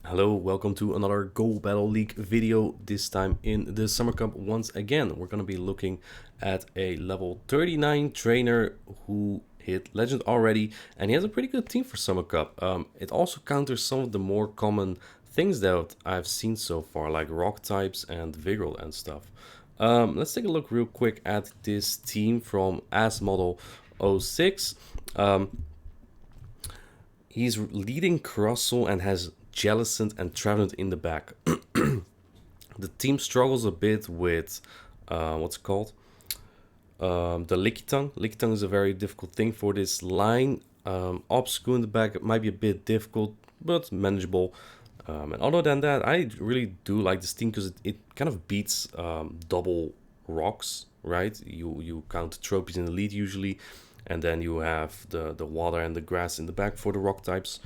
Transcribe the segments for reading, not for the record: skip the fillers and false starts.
Hello, welcome to another Go Battle League video, this time in the Summer Cup once again. We're going to be looking at a level 39 trainer who hit Legend already, and he has a pretty good team for Summer Cup. It also counters some of the more common things that I've seen so far, like rock types and Vigoroth and stuff. Let's take a look real quick at this team from As Model 06. He's leading Crossel and has Jellicent and Trevenant in the back. The team struggles a bit with what's it called? The Lickitung. Lickitung is a very difficult thing for this line. Obstagoon in the back might be a bit difficult, but manageable. And other than that, I really do like this team because it kind of beats double rocks, right? You count trophies in the lead usually, and then you have the water and the grass in the back for the rock types.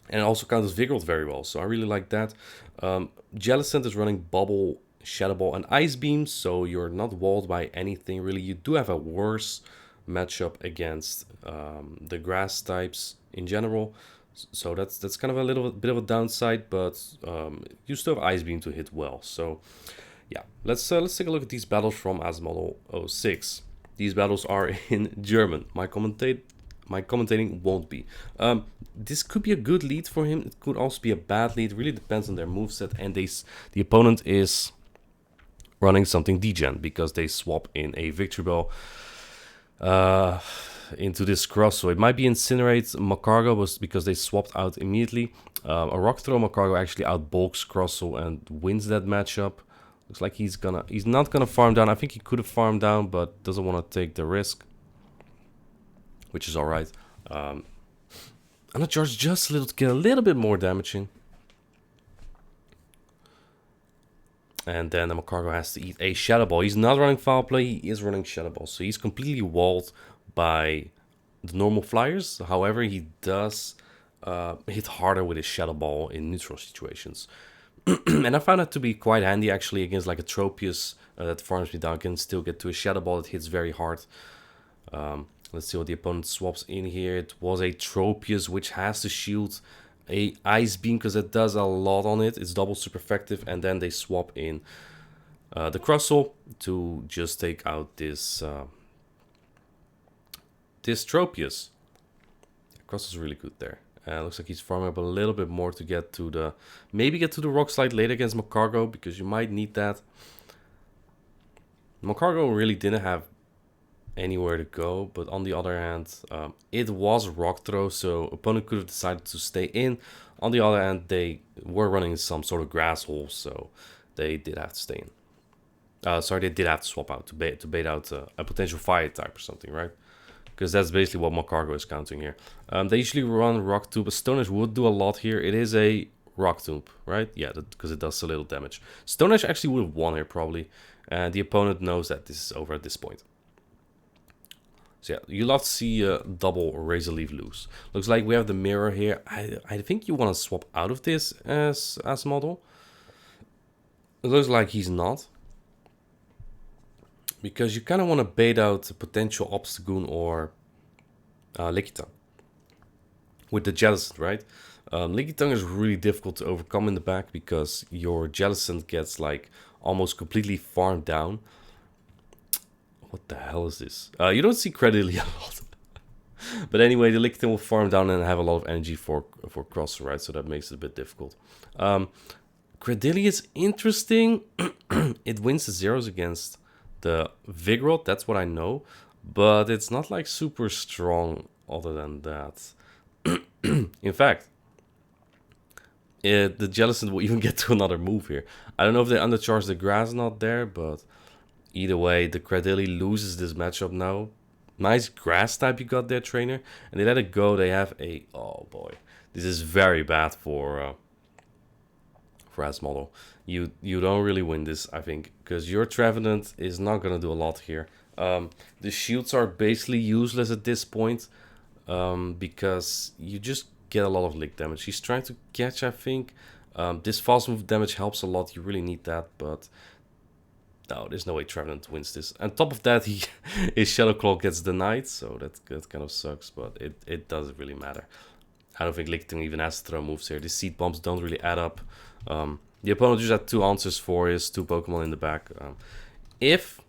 And it also counters Vigoroth very well, so I really like that. Jellicent is running Bubble, Shadow Ball, and Ice Beam, so you're not walled by anything really. You do have a worse matchup against the grass types in general, so that's kind of a little bit of a downside, but you still have Ice Beam to hit well. So yeah, let's take a look at these battles from As Model 06. These battles are in German. My commentating won't be. This could be a good lead for him. It could also be a bad lead. It really depends on their moveset. And the opponent is running something degen because they swap in a Victory Bell into this cross. So it might be Incinerate Macargo because they swapped out immediately. A Rock Throw Macargo actually outbulks Crossel and wins that matchup. Looks like he's not gonna farm down. I think he could have farmed down, but doesn't want to take the risk, which is alright. I'm gonna charge just a little to get a little bit more damaging. And then the Macargo has to eat a Shadow Ball. He's not running Foul Play, he is running Shadow Ball. So he's completely walled by the normal flyers. However, he does hit harder with his Shadow Ball in neutral situations. And I found that to be quite handy actually against like a Tropius that farms me down. I can still get to a Shadow Ball that hits very hard. Let's see what the opponent swaps in here. It was a Tropius, which has to shield a Ice Beam because it does a lot on it. It's double super effective. And then they swap in the Crossel to just take out this Tropius. Crossel's really good there. Looks like he's farming up a little bit more to get to the... Maybe get to the Rock Slide later against Macargo, because you might need that. Macargo really didn't have anywhere to go, but on the other hand, it was Rock Throw, so opponent could have decided to stay in. On the other hand, they were running some sort of grass hole, so they did have to stay in. Sorry, they did have to swap out to bait out a potential fire type or something, right? Because that's basically what Macargo is counting here. They usually run Rock Tomb, but Stone Edge would do a lot here. It is a Rock Tomb, right? Yeah, because it does a little damage. Stone Edge actually would have won here probably, and the opponent knows that this is over at this point. So yeah, you love to see a double Razor Leaf loose. Looks like we have the mirror here. I think you want to swap out of this as model. It looks like he's not, because you kind of want to bait out a potential Obstagoon or Lickitung with the Jellicent, right? Lickitung is really difficult to overcome in the back because your Jellicent gets like almost completely farmed down. What the hell is this? You don't see Creditly a lot. But anyway, the Lickitung will farm down and have a lot of energy for Cross, right? So that makes it a bit difficult. Credilly is interesting. It wins the zeros against the Vigoroth, that's what I know. But it's not like super strong other than that. In fact, the Jellicent will even get to another move here. I don't know if they undercharge the grass not there, but either way, the Credilly loses this matchup now. Nice grass type you got there, trainer. And they let it go. They have a... Oh boy. This is very bad for As Model. You don't really win this, I think. Because your Trevenant is not going to do a lot here. The shields are basically useless at this point. Because you just get a lot of lick damage. He's trying to catch, I think. This fast move damage helps a lot. You really need that, but... No, there's no way Trevenant wins this. On top of that, his Shadow Claw gets denied, so that kind of sucks, but it doesn't really matter. I don't think Lickitung even has to throw moves here. These seed bombs don't really add up. The opponent just had 2 answers for his 2 Pokemon in the back. If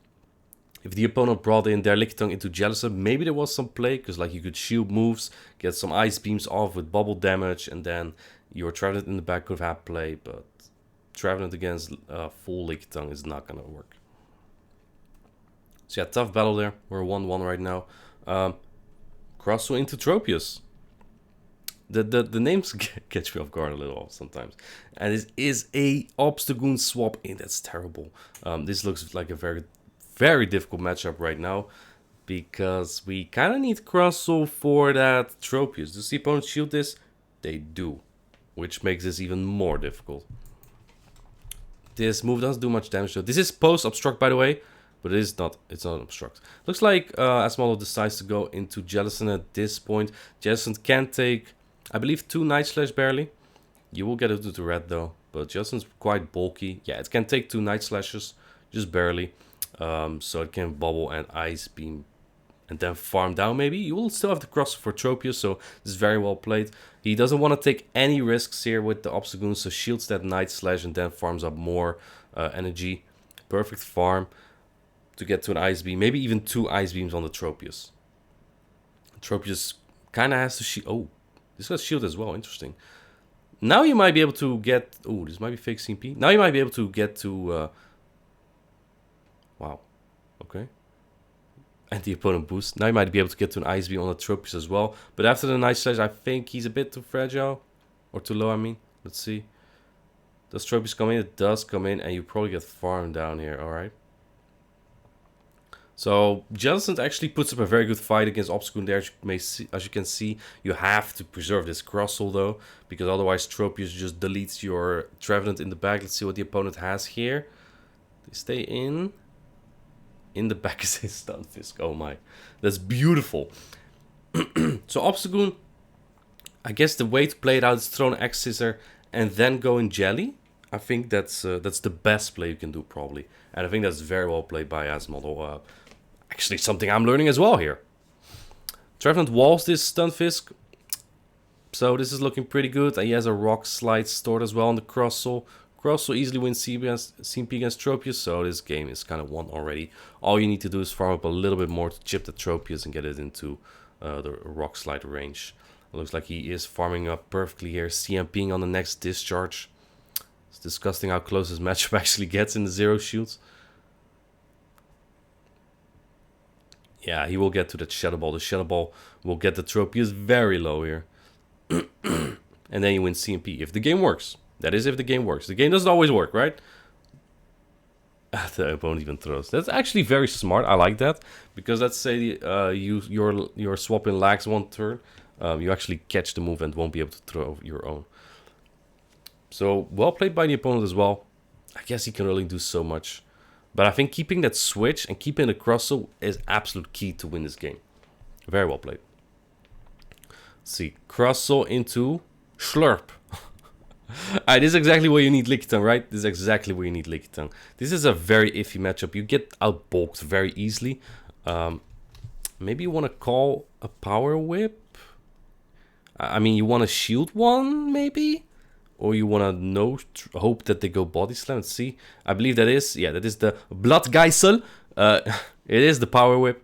the opponent brought in their Lickitung into Jellicent, maybe there was some play, because like you could shield moves, get some ice beams off with bubble damage, and then your Trevenant in the back could have play, but Trevenant against full Lickitung is not gonna work. So yeah, tough battle there. We're 1-1 right now. Crosswell into Tropius. The names catch me off guard a little sometimes. And this is a Obstagoon swap in. That's terrible. This looks like a very, very difficult matchup right now, because we kind of need Crosswell for that Tropius. Does the opponent shield this? They do, which makes this even more difficult. This move doesn't do much damage though. This is post obstruct, by the way, but it's not obstruct. Looks like Asmodel decides to go into Jellicent at this point. Jellicent can take, I believe, 2 Night Slash barely. You will get it to the red though, but Jellicent's quite bulky. Yeah, it can take 2 Night Slashes, just barely. So it can bubble and ice beam and then farm down maybe. You will still have the cross for Tropius, so this is very well played. He doesn't want to take any risks here with the Obstagoon, so shields that Night Slash and then farms up more energy. Perfect farm to get to an ice beam, maybe even 2 ice beams on the Tropius. Tropius kind of has to shield. Oh, this has shield as well, interesting. Now you might be able to get... Oh, this might be fake CMP. Now you might be able to get to... Wow, okay. And the opponent boost. Now you might be able to get to an ice beam on the Tropius as well. But after the Night Slash, I think he's a bit too fragile. Or too low, I mean. Let's see. Does Tropius come in? It does come in, and you probably get farmed down here, alright. So Jellicent actually puts up a very good fight against Obstagoon there. As you can see, you have to preserve this Crossel though, because otherwise Tropius just deletes your Trevenant in the back. Let's see what the opponent has here. They stay in. In the back is his Stunfisk. Oh my, that's beautiful. So Obstagoon, I guess the way to play it out is throw an X Scissor and then go in Jelly. I think that's the best play you can do probably, and I think that's very well played by Asmodel. Actually, something I'm learning as well here. Trevenant walls this Stunfisk, so this is looking pretty good. And he has a Rock Slide stored as well on the Crossel. Crossel easily wins CMP against Tropius, so this game is kind of won already. All you need to do is farm up a little bit more to chip the Tropius and get it into the Rock Slide range. It looks like he is farming up perfectly here, CMPing on the next discharge. It's disgusting how close this matchup actually gets in the 0 shields. Yeah, he will get to that Shadow Ball. The Shadow Ball will get the Tropius very low here. And then you win CMP. If the game works. That is if the game works. The game doesn't always work, right? The opponent even throws. That's actually very smart. I like that. Because let's say your swap-in lags 1 turn. You actually catch the move and won't be able to throw your own. So, well played by the opponent as well. I guess he can only do so much. But I think keeping that switch and keeping the Crossel is absolute key to win this game. Very well played. Let's see. Crossel into Slurp. This is exactly where you need Lickitung, right? This is exactly where you need Lickitung. This is a very iffy matchup. You get outbulked very easily. Maybe you want to call a Power Whip. I mean, you want to shield one, maybe? Or you want to hope that they go Body Slam. Let's see. I believe that is the Bloodgeisel. It is the Power Whip.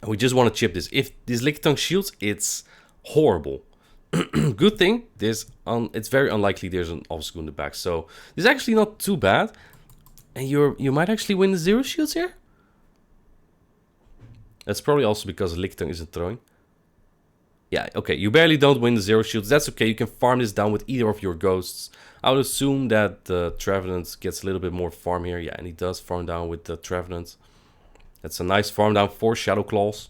And we just want to chip this. If this Lickitung shields, it's horrible. Good thing, it's very unlikely there's an Obstagoon in the back. So, this is actually not too bad. And you might actually win the 0 shields here. That's probably also because Lickitung isn't throwing. Yeah, okay, you barely don't win the 0 shields. That's okay, you can farm this down with either of your ghosts. I would assume that the Trevenant gets a little bit more farm here. Yeah, and he does farm down with the Trevenant. That's a nice farm down for Shadow Claws.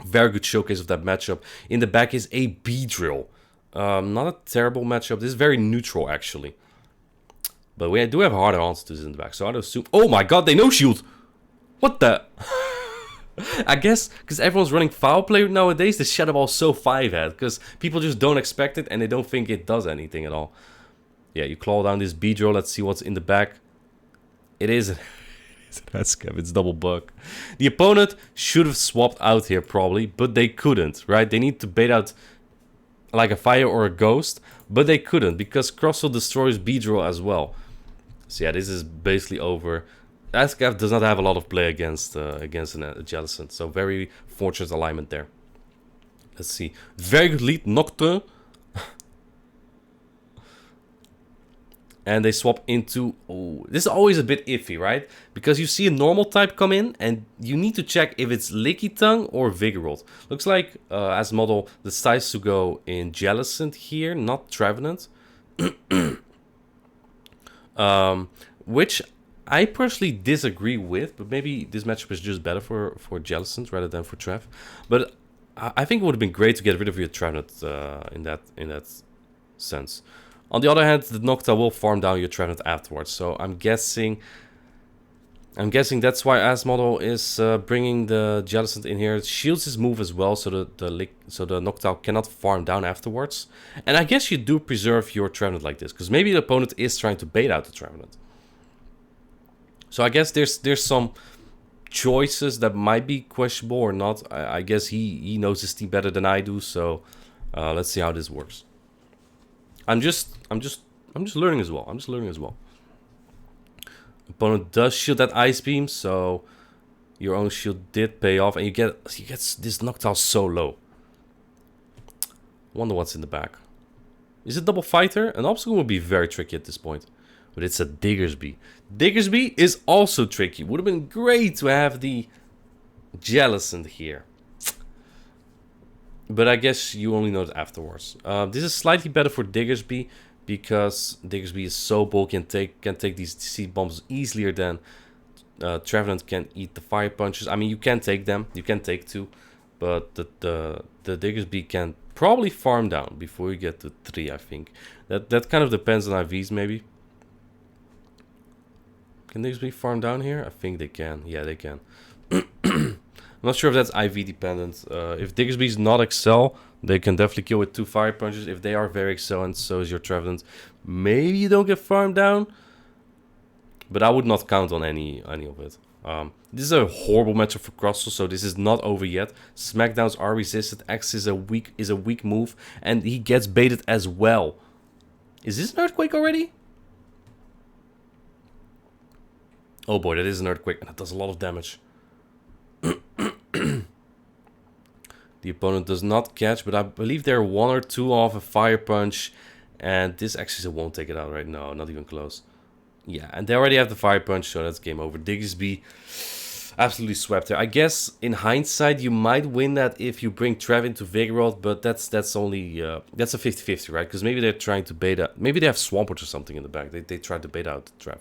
Very good showcase of that matchup. In the back is a Beedrill. Not a terrible matchup. This is very neutral, actually. But we do have harder answers in the back. So I'd assume... Oh my god, they no-shield! What the... I guess because everyone's running foul play nowadays, the Shadow Ball is so 5-head. Because people just don't expect it and they don't think it does anything at all. Yeah, you claw down this Beedrill. Let's see what's in the back. It is... It's double bug. The opponent should have swapped out here probably, but they couldn't, right? They need to bait out like a fire or a ghost, but they couldn't because Crossel destroys Beedrill as well. So yeah, this is basically over. Ascaf does not have a lot of play against a Jellicent, so very fortunate alignment there. Let's see. Very good lead, Nocturne. And they swap into... Oh, this is always a bit iffy, right? Because you see a normal type come in, and you need to check if it's Lickitung or Vigoroth. Looks like, as model, decides to go in Jellicent here, not Trevenant. Which I personally disagree with, but maybe this matchup is just better for Jellicent rather than for Trev. But I think it would have been great to get rid of your Trevenant in that sense. On the other hand, the Nocta will farm down your Trevenant afterwards, so I'm guessing that's why Asmodel is bringing the Jellicent in here. It shields his move as well, so the Noctowl cannot farm down afterwards. And I guess you do preserve your Trevenant like this, because maybe the opponent is trying to bait out the Trevenant. So I guess there's some choices that might be questionable or not. I guess he knows his team better than I do, so let's see how this works. I'm just learning as well. Opponent does shield that Ice Beam, so your own shield did pay off, and you get this Noctowl so low. Wonder what's in the back. Is it double fighter? An Obstagoon would be very tricky at this point, but it's a Diggersby. Diggersby is also tricky. Would have been great to have the Jellicent here. But I guess you only know it afterwards. This is slightly better for Diggersby because Diggersby is so bulky and can take these seed bombs easier than Trevenant can eat the fire punches. I mean, you can take them. You can take two. But the Diggersby can probably farm down before you get to 3, I think. That kind of depends on IVs, maybe. Can Diggersby farm down here? I think they can. Yeah, they can. I'm not sure if that's IV dependent. If Diggersby is not Excel, they can definitely kill with 2 fire punches. If they are very Excel and so is your Trevenant, maybe you don't get farmed down. But I would not count on any of it. This is a horrible matchup for Crossel, so this is not over yet. Smackdowns are resisted. X is a weak move, and he gets baited as well. Is this an Earthquake already? Oh boy, that is an Earthquake, and that does a lot of damage. The opponent does not catch, but I believe they're 1 or 2 off a fire punch, and this actually won't take it out right now, not even close. Yeah, and they already have the fire punch, so that's game over. Diggersby absolutely swept there. I guess in hindsight you might win that if you bring Trev into Vigoroth, but that's only that's a 50-50, right? Because maybe they're trying to bait out, maybe they have Swampert or something in the back. They tried to bait out Trev.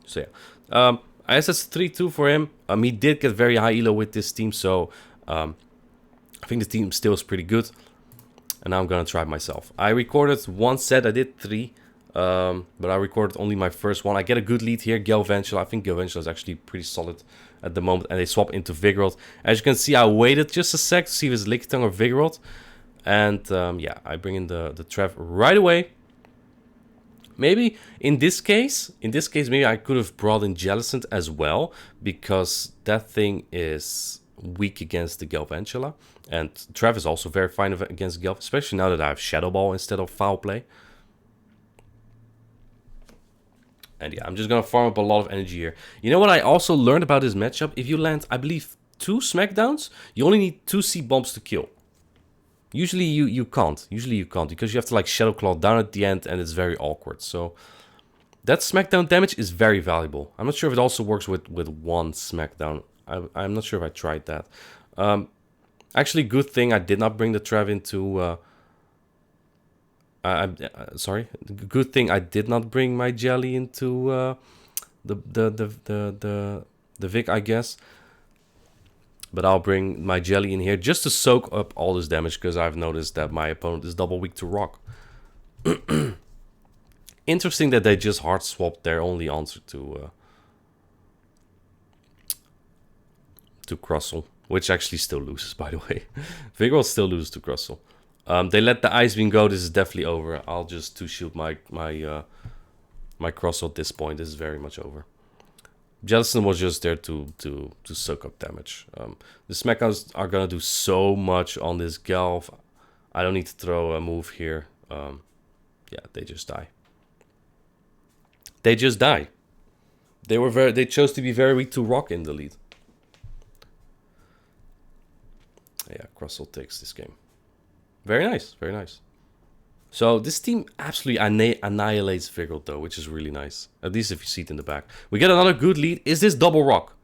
So yeah, I guess that's 3-2 for him. He did get very high elo with this team, so I think the team still is pretty good. And now I'm gonna try it myself. I recorded 1 set. I did 3. But I recorded only my first one. I get a good lead here, Galvantula. I think Galvantula is actually pretty solid at the moment. And they swap into Vigoroth. As you can see, I waited just a sec to see if it's Lickitung or Vigoroth. And yeah, I bring in the Trev right away. Maybe in this case, maybe I could have brought in Jellicent as well. Because that thing is weak against the Galvantula. And Trev is also very fine against Galv, especially now that I have Shadow Ball instead of Foul Play. And yeah, I'm just going to farm up a lot of energy here. You know what I also learned about this matchup? If you land, I believe, 2 Smackdowns, you only need 2 C-Bombs to kill. Usually you can't. Because you have to like Shadow Claw down at the end and it's very awkward. So that Smackdown damage is very valuable. I'm not sure if it also works with 1 Smackdown. I'm not sure if I tried that. Actually, good thing I did not bring the Trev into... sorry. Good thing I did not bring my Jelly into the Vic, I guess. But I'll bring my Jelly in here just to soak up all this damage, because I've noticed that my opponent is double weak to rock. Interesting that they just hard swapped their only answer to Crossel, which actually still loses, by the way. Vigoroth still loses to Crossel. They let the Ice Beam go. This is definitely over. I'll just 2-shield my Crossel at this point. This is very much over. Jellicent was just there to soak up damage. The Smackdowns are gonna do so much on this Galv. I don't need to throw a move here. Yeah, they just die. They just die. They chose to be very weak to rock in the lead. Yeah, Crustle takes this game. Very nice, very nice. So this team absolutely annihilates Vigoroth though, which is really nice. At least if you see it in the back. We get another good lead. Is this double rock?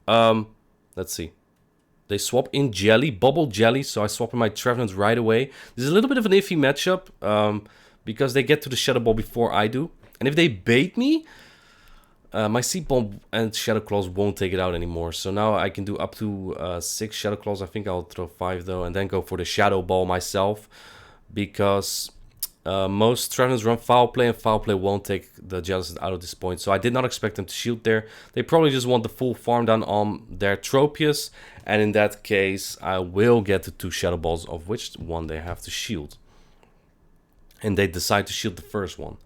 Let's see. They swap in Jelly, Bubble Jelly, so I swap in my Trevenant right away. This is a little bit of an iffy matchup, because they get to the Shadow Ball before I do. And if they bait me, my Seed Bomb and Shadow Claws won't take it out anymore. So now I can do up to 6 Shadow Claws. I think I'll throw 5 though, and then go for the Shadow Ball myself. Because most Trevenants run Foul Play, and Foul Play won't take the Jellicent out at this point. So I did not expect them to shield there. They probably just want the full farm down on their Tropius. And in that case, I will get the 2 Shadow Balls, of which one they have to shield. And they decide to shield the first one.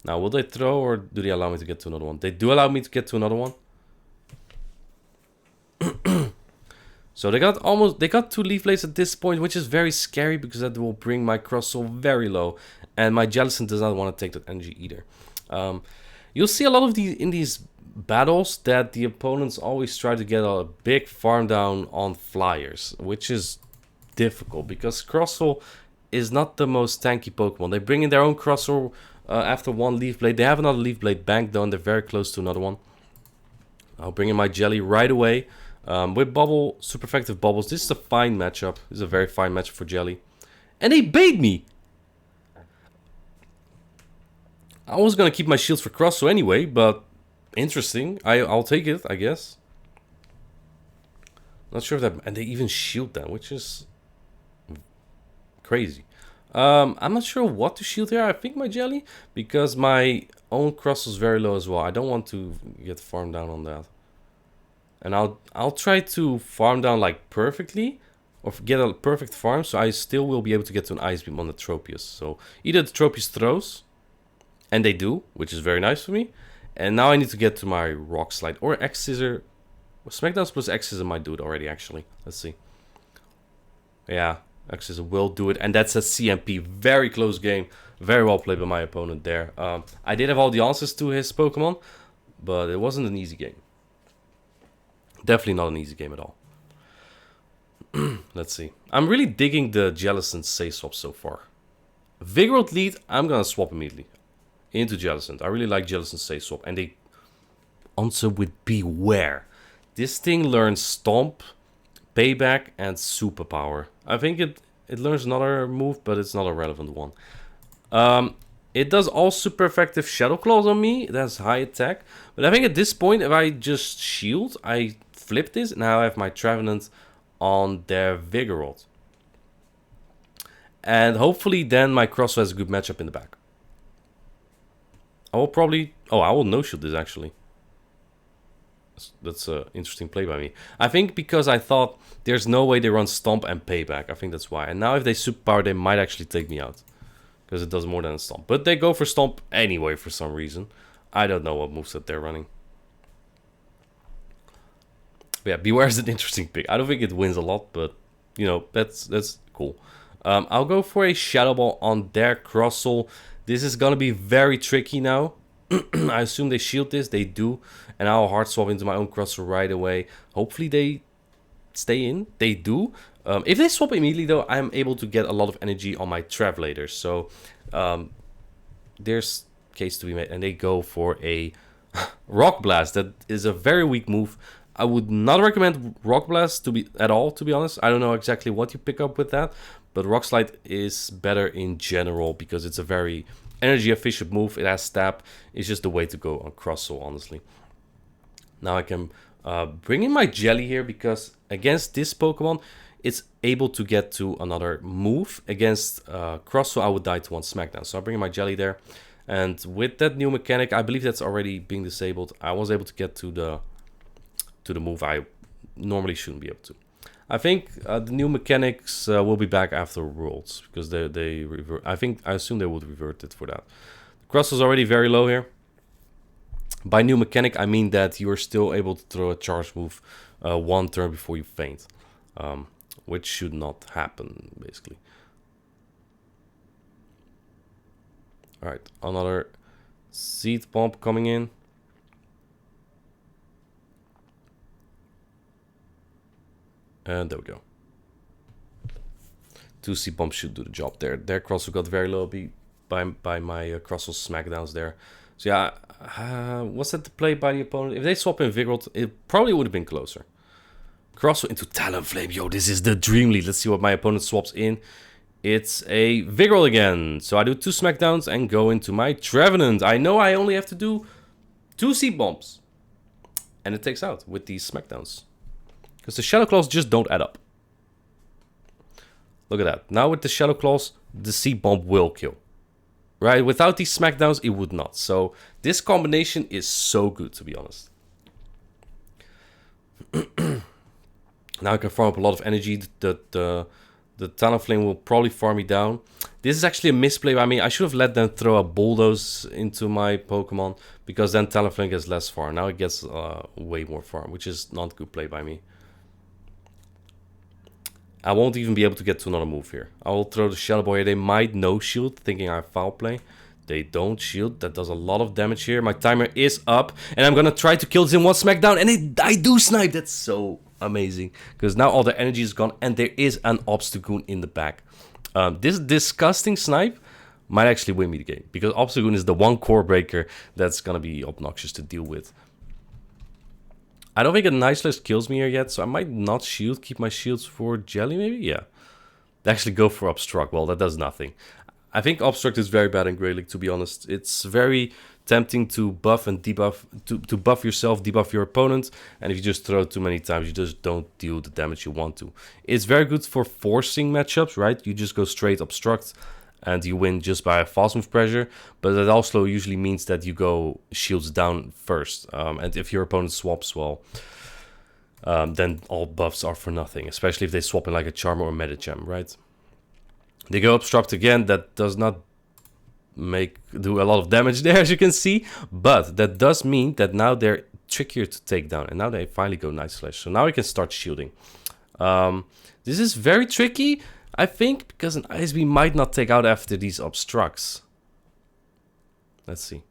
Now, will they throw, or do they allow me to get to another one? They do allow me to get to another one. So they got 2 Leaf Blades at this point, which is very scary because that will bring my Crustle very low. And my Jellicent does not want to take that energy either. You'll see a lot of in these battles that the opponents always try to get a big farm down on flyers, which is difficult because Crustle is not the most tanky Pokemon. They bring in their own Crustle after 1 Leaf Blade. They have another Leaf Blade bank though, and they're very close to another one. I'll bring in my Jelly right away. With Bubble, super effective Bubbles. This is a fine matchup. This is a very fine matchup for Jelly. And they bait me! I was gonna keep my shields for Crustle anyway, but interesting. I'll take it, I guess. Not sure if that... And they even shield them, which is crazy. I'm not sure what to shield here. I think my Jelly, because my own Crustle is very low as well. I don't want to get farmed down on that. And I'll try to farm down like perfectly, or get a perfect farm, so I still will be able to get to an Ice Beam on the Tropius. So either the Tropius throws, and they do, which is very nice for me. And now I need to get to my Rock Slide or X Scissor. Smackdowns plus X Scissor might do it already, actually. Let's see. Yeah, X Scissor will do it, and that's a CMP. Very close game. Very well played by my opponent there. I did have all the answers to his Pokemon, but it wasn't an easy game. Definitely not an easy game at all. Let's see. I'm really digging the Jellicent Say Swap so far. Vigoroth lead, I'm gonna swap immediately into Jellicent. I really like Jellicent Say Swap. And they answer with Beware. This thing learns Stomp, Payback, and Superpower. I think it learns another move, but it's not a relevant one. It does all super effective Shadow Claws on me. That's high attack. But I think at this point, if I just shield, I flip this. Now I have my Trevenant on their Vigoroth. And hopefully then my Crustle has a good matchup in the back. I will probably... Oh, I will no-shield this actually. That's an interesting play by me. I think because I thought there's no way they run Stomp and Payback. I think that's why. And now if they Superpower, they might actually take me out. Because it does more than a Stomp. But they go for Stomp anyway for some reason. I don't know what moveset they're running. But yeah, Beware is an interesting pick. I don't think it wins a lot, but you know, that's cool. I'll go for a Shadow Ball on their Crustle. This is gonna be very tricky now. I assume they shield this. They do. And I'll hard swap into my own Crustle right away. Hopefully they stay in. They do. If they swap immediately though, I'm able to get a lot of energy on my Travelator. So there's case to be made. And they go for a Rock Blast. That is a very weak move. I would not recommend Rock Blast to be honest. I don't know exactly what you pick up with that. But Rock Slide is better in general because it's a very energy efficient move. It has stab. It's just the way to go on Crustle, honestly. Now I can bring in my Jelly here because against this Pokemon, it's able to get to another move. Against Crustle, I would die to 1 Smackdown. So I bring in my Jelly there. And with that new mechanic, I believe that's already being disabled. I was able to get to the move I normally shouldn't be able to. I think the new mechanics will be back after Worlds because they revert. I assume they would revert it for that. Crustle's already very low here. By new mechanic, I mean that you are still able to throw a charge move 1 turn before you faint, which should not happen basically. Alright, another seed bomb coming in. And there we go. 2 seed bombs should do the job there. Their Crossel got very low by my Crossel smackdowns there. So yeah, was that the play by the opponent? If they swap in Vigoroth, it probably would have been closer. Crossel into Talonflame. Yo, this is the dream lead. Let's see what my opponent swaps in. It's a Vigoroth again. So I do 2 smackdowns and go into my Trevenant. I know I only have to do 2 seed bombs. And it takes out with these smackdowns. Because the Shadow Claws just don't add up. Look at that. Now with the Shadow Claws, the seed bomb will kill. Right? Without these smackdowns, it would not. So this combination is so good, to be honest. Now I can farm up a lot of energy. The Talonflame will probably farm me down. This is actually a misplay by me. I should have let them throw a Bulldoze into my Pokemon, because then Talonflame gets less farm. Now it gets way more farm, which is not a good play by me. I won't even be able to get to another move here. I will throw the Shadow Ball here. They might no shield, thinking I have foul play. They don't shield. That does a lot of damage here. My timer is up, and I'm gonna try to kill this in 1 smackdown, and I do snipe. That's so amazing, because now all the energy is gone, and there is an Obstagoon in the back. This disgusting snipe might actually win me the game, because Obstagoon is the one core breaker that's gonna be obnoxious to deal with. I don't think a Night Slash kills me here yet, so I might not shield. Keep my shields for Jelly, maybe? Yeah. Actually go for Obstruct. Well, that does nothing. I think Obstruct is very bad in Grey League, to be honest. It's very tempting to buff and debuff, to buff yourself, debuff your opponent, and if you just throw it too many times, you just don't deal the damage you want to. It's very good for forcing matchups, right? You just go straight Obstruct, and you win just by a fast move pressure, but that also usually means that you go shields down first, and if your opponent swaps, well, then all buffs are for nothing, especially if they swap in like a Charmer or Medicham, right? They go Obstruct again. That does not do a lot of damage there, as you can see, but that does mean that now they're trickier to take down, and now they finally go Night Slash, so now we can start shielding. This is very tricky, I think, because an Ice Beam might not take out after these Obstructs. Let's see.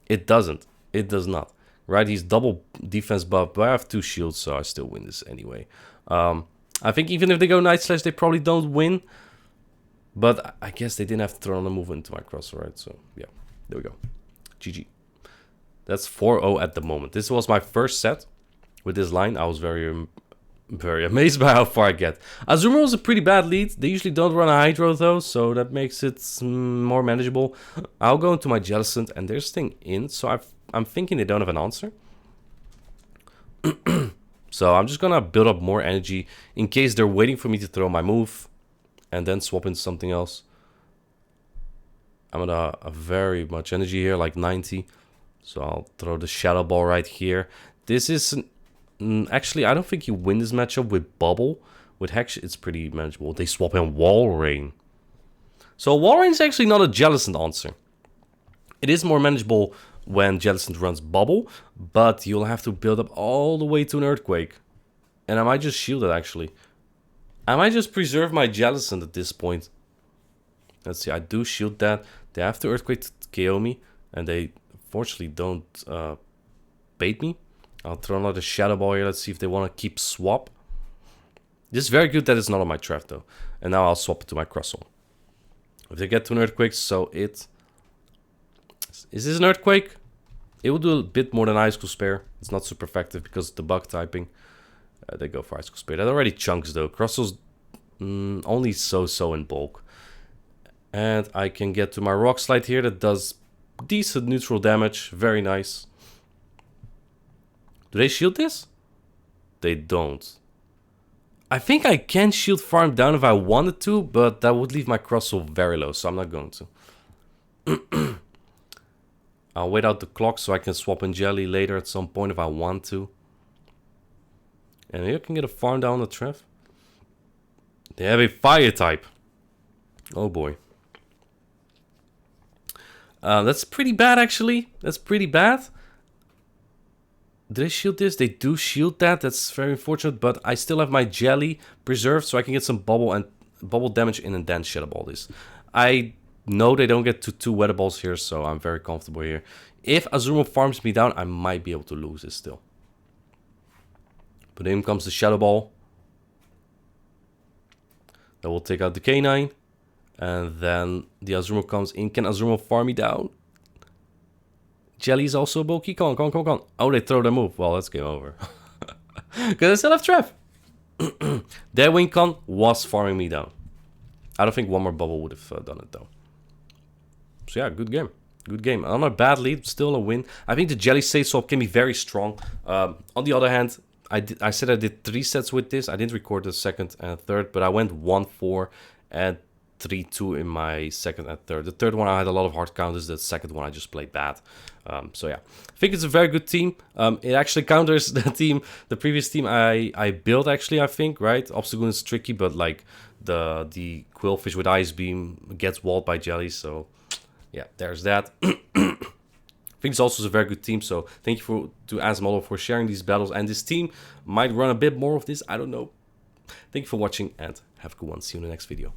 It doesn't. It does not. Right, he's double defense buff, but I have 2 shields, so I still win this anyway. I think even if they go Night Slash, they probably don't win. But I guess they didn't have to throw on a move into my Crossel, right? So, yeah. There we go. GG. That's 4-0 at the moment. This was my first set with this line. I was very amazed by how far I get. Azumarill is a pretty bad lead. They usually don't run a Hydro though, so that makes it more manageable. I'll go into my Jellicent, and they're staying in, so I'm thinking they don't have an answer. So I'm just gonna build up more energy in case they're waiting for me to throw my move and then swap into something else. I'm gonna have very much energy here, like 90. So I'll throw the Shadow Ball right here. This is actually, I don't think you win this matchup with Bubble. With Hex, it's pretty manageable. They swap in Walrein. So Walrein is actually not a Jellicent answer. It is more manageable when Jellicent runs Bubble, but you'll have to build up all the way to an Earthquake. And I might just shield it, actually. I might just preserve my Jellicent at this point. Let's see, I do shield that. They have to Earthquake to KO me, and they fortunately don't bait me. I'll throw another Shadow Ball here. Let's see if they want to keep swap. This is very good that it's not on my trap, though. And now I'll swap it to my Crossel. If they get to an Earthquake, so it... Is this an Earthquake? It will do a bit more than Icicle Spear. It's not super effective because of the bug typing. They go for Icicle Spear. That already chunks, though. Crossel's only so-so in bulk. And I can get to my Rock Slide here. That does decent neutral damage. Very nice. Do they shield this? They don't. I think I can shield farm down if I wanted to, but that would leave my Crossel very low, so I'm not going to. I'll wait out the clock so I can swap in Jelly later at some point if I want to. And here I can get a farm down the Trev. They have a Fire type. Oh boy. That's pretty bad, actually. That's pretty bad. Do they shield this? They do shield that. That's very unfortunate, but I still have my Jelly preserved so I can get some bubble damage in and then Shadow Ball this. I know they don't get to 2 weather balls here, so I'm very comfortable here. If Azumarill farms me down, I might be able to lose this still. But in comes the Shadow Ball. That will take out the K9. And then the Azumarill comes in. Can Azumarill farm me down? Jelly's also bulky. Come on, come on, come on, come on. Oh, they throw their move. Well, that's game over. Because I still have Trev. Their Wincon was farming me down. I don't think one more bubble would have done it, though. So yeah, good game. Good game. On a bad lead, still a win. I think the Jellicent swap can be very strong. On the other hand, I said I did 3 sets with this. I didn't record the second and third, but I went 1-4 and 3-2 in my second and third. The third one I had a lot of hard counters. The second one I just played bad. So yeah, I think it's a very good team. It actually counters the previous team I built actually, I think, right? Obstagoon is tricky, but like the Quillfish with Ice Beam gets walled by Jelly, so yeah, there's that. I think it's also a very good team, so thank you to Asmolo for sharing these battles, and this team might run a bit more of this, I don't know. Thank you for watching, and have a good one. See you in the next video.